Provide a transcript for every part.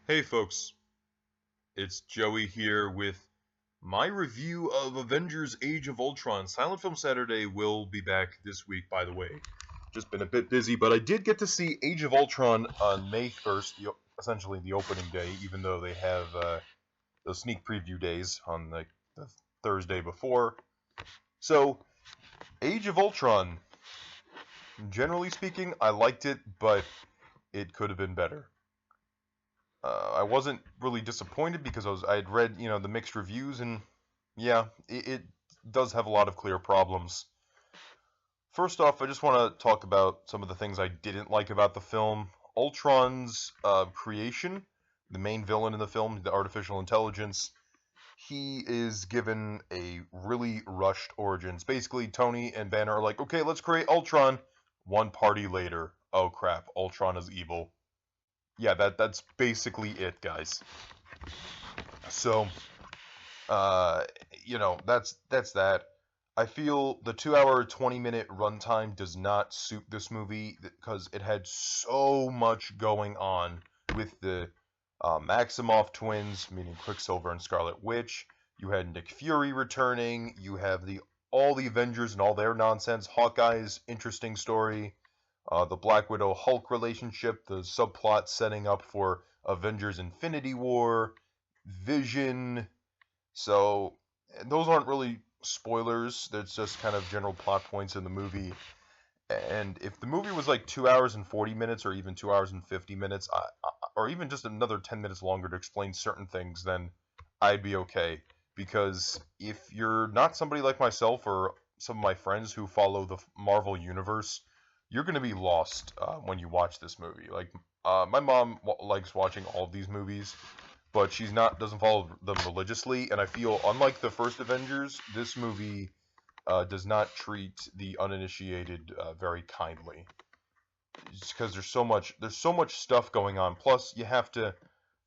Hey folks, it's Joey here with my review of Avengers Age of Ultron. Silent Film Saturday will be back this week, by the way. Just been a bit busy, but I did get to see Age of Ultron on May 1st, essentially the opening day, even though they have those sneak preview days on the Thursday before. So, Age of Ultron, generally speaking, I liked it, but it could have been better. I wasn't really disappointed because I had read, the mixed reviews, and yeah, it does have a lot of clear problems. First off, I just want to talk about some of the things I didn't like about the film. Ultron's creation, the main villain in the film, the artificial intelligence, he is given a really rushed origins. Basically, Tony and Banner are like, okay, let's create Ultron. One party later, oh crap, Ultron is evil. Yeah, that's basically it, guys. So, uh, that's that. I feel the 2 hour, 20-minute runtime does not suit this movie because it had so much going on with the Maximoff twins, meaning Quicksilver and Scarlet Witch. You had Nick Fury returning. You have all the Avengers and all their nonsense. Hawkeye's interesting story. The Black Widow Hulk relationship, the subplot setting up for Avengers Infinity War, Vision. So, those aren't really spoilers, that's just kind of general plot points in the movie. And if the movie was like 2 hours and 40 minutes, or even 2 hours and 50 minutes, or even just another 10 minutes longer to explain certain things, then I'd be okay. Because if you're not somebody like myself or some of my friends who follow the Marvel Universe, you're going to be lost when you watch this movie. Like, my mom likes watching all of these movies, but she's not doesn't follow them religiously. And I feel, unlike the first Avengers, this movie does not treat the uninitiated very kindly. Just because there's so much stuff going on. Plus, you have to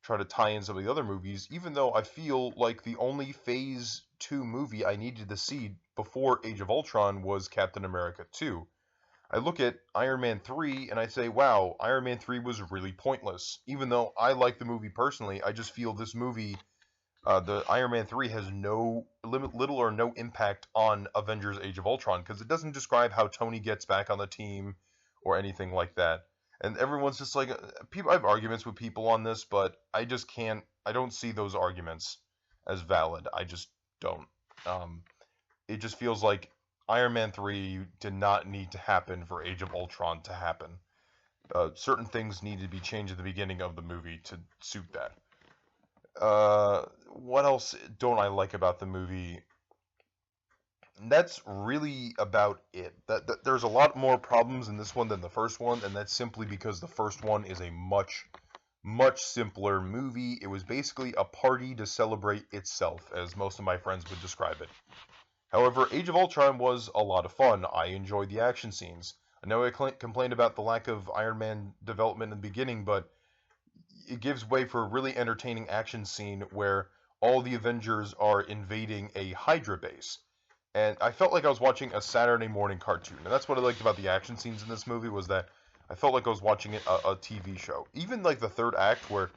try to tie in some of the other movies. Even though I feel like the only Phase 2 movie I needed to see before Age of Ultron was Captain America 2. I look at Iron Man 3 and I say, wow, Iron Man 3 was really pointless. Even though I like the movie personally, I just feel this movie, the Iron Man 3, has little or no impact on Avengers Age of Ultron because it doesn't describe how Tony gets back on the team or anything like that. And everyone's just like, I have arguments with people on this, but I don't see those arguments as valid. I just don't. Um, it just feels like Iron Man 3 did not need to happen for Age of Ultron to happen. Certain things need to be changed at the beginning of the movie to suit that. What else don't I like about the movie? That's really about it. There's a lot more problems in this one than the first one, and that's simply because the first one is a much simpler movie. It was basically a party to celebrate itself, as most of my friends would describe it. However, Age of Ultron was a lot of fun. I enjoyed the action scenes. I know I complained about the lack of Iron Man development in the beginning, but it gives way for a really entertaining action scene where all the Avengers are invading a Hydra base. And I felt like I was watching a Saturday morning cartoon. And that's what I liked about the action scenes in this movie, was that I felt like I was watching a TV show. Even like the third act where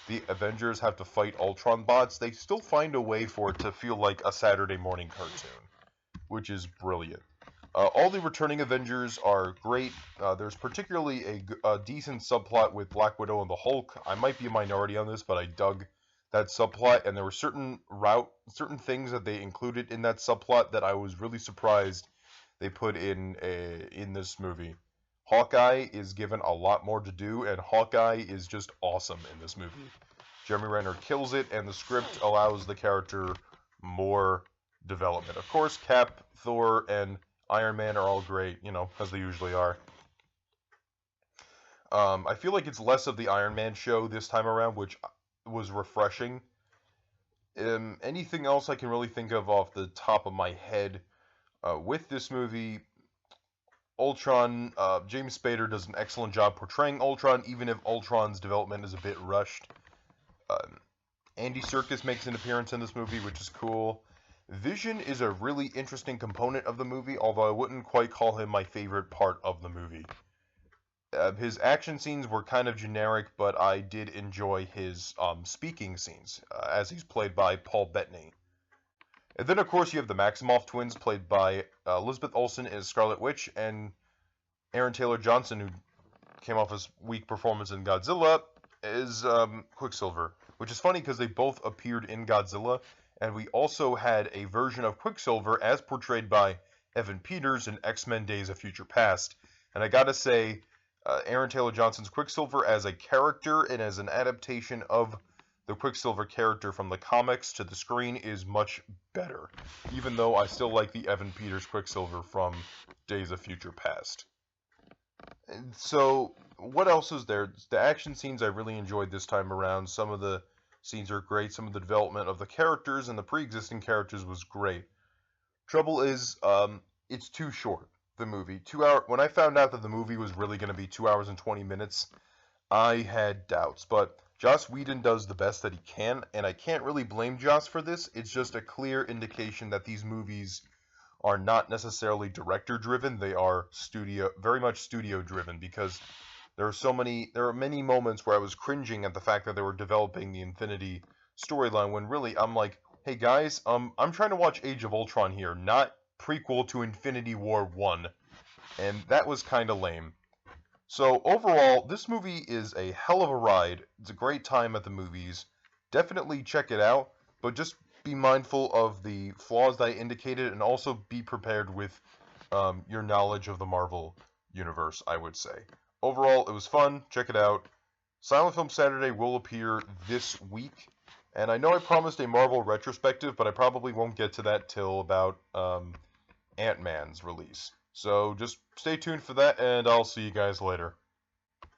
the Avengers have to fight Ultron bots, they still find a way for it to feel like a Saturday morning cartoon, which is brilliant. All the returning Avengers are great. There's particularly a decent subplot with Black Widow and the Hulk. I might be a minority on this, but I dug that subplot, and there were certain things that they included in that subplot that I was really surprised they put in this movie. Hawkeye is given a lot more to do, and Hawkeye is just awesome in this movie. Jeremy Renner kills it, and the script allows the character more development. Of course, Cap, Thor, and Iron Man are all great, as they usually are. I feel like it's less of the Iron Man show this time around, which was refreshing. Anything else I can really think of off the top of my head with this movie? Ultron, James Spader does an excellent job portraying Ultron, even if Ultron's development is a bit rushed. Um, Andy Serkis makes an appearance in this movie, which is cool. Vision is a really interesting component of the movie, although I wouldn't quite call him my favorite part of the movie. His action scenes were kind of generic, but I did enjoy his speaking scenes, as he's played by Paul Bettany. And then, of course, you have the Maximoff twins, played by Elizabeth Olsen as Scarlet Witch, and Aaron Taylor Johnson, who came off his weak performance in Godzilla, is Quicksilver. Which is funny because they both appeared in Godzilla, and we also had a version of Quicksilver as portrayed by Evan Peters in X-Men Days of Future Past. And I gotta say, Aaron Taylor Johnson's Quicksilver as a character and as an adaptation of the Quicksilver character from the comics to the screen is much better, even though I still like the Evan Peters Quicksilver from Days of Future Past. And so, what else is there? The action scenes I really enjoyed this time around. Some of the scenes are great. Some of the development of the characters and the pre-existing characters was great. Trouble is, it's too short, the movie. When I found out that the movie was really going to be 2 hours and 20 minutes, I had doubts. But Joss Whedon does the best that he can, and I can't really blame Joss for this. It's just a clear indication that these movies are not necessarily director-driven. They are very much studio-driven, because there are many moments where I was cringing at the fact that they were developing the Infinity storyline, when really I'm like, hey guys, I'm trying to watch Age of Ultron here, not prequel to Infinity War 1. And that was kind of lame. So overall, this movie is a hell of a ride. It's a great time at the movies. Definitely check it out, but just be mindful of the flaws that I indicated, and also be prepared with your knowledge of the Marvel Universe, I would say. Overall, it was fun. Check it out. Silent Film Saturday will appear this week. And I know I promised a Marvel retrospective, but I probably won't get to that till about Ant-Man's release. So just stay tuned for that, and I'll see you guys later.